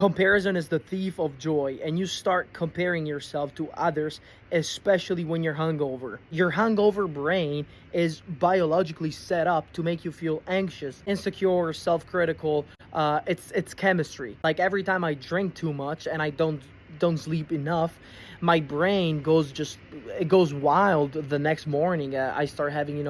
Comparison is the thief of joy, and you start comparing yourself to others, especially when you're hungover. Your hungover brain is biologically set up to make you feel anxious, insecure, self-critical. It's chemistry. Like every time I drink too much and I don't sleep enough, my brain goes wild the next morning. I start having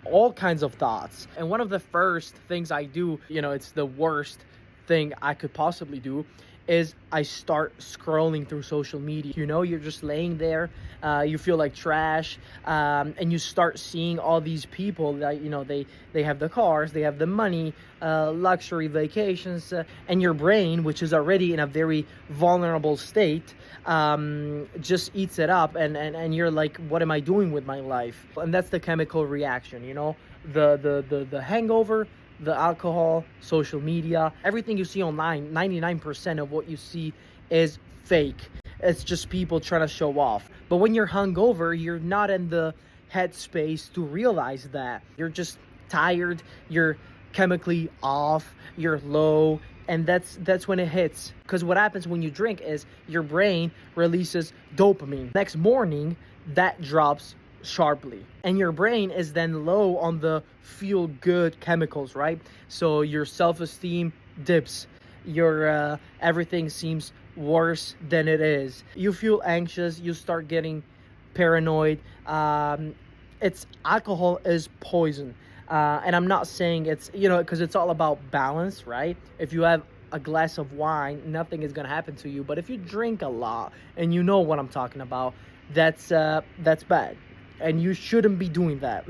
all kinds of thoughts, and one of the first things I do, it's the worst thing I could possibly do, is I start scrolling through social media. You're just laying there, you feel like trash, and you start seeing all these people that they have the cars, they have the money, luxury vacations, and your brain, which is already in a very vulnerable state, just eats it up, and you're like, what am I doing with my life? And that's the chemical reaction. The hangover, the alcohol, social media, everything you see online, 99% of what you see is fake. It's just people trying to show off. But when you're hungover, you're not in the headspace to realize that. You're just tired, you're chemically off, you're low, and that's when it hits. Because what happens when you drink is your brain releases dopamine. Next morning, that drops sharply, and your brain is then low on the feel good chemicals, right? So your self-esteem dips, your everything seems worse than it is. You feel anxious, you start getting paranoid. It's alcohol is poison, and I'm not saying it's because it's all about balance, right? If you have a glass of wine, nothing is gonna happen to you. But if you drink a lot, and you know what I'm talking about, that's bad, and you shouldn't be doing that.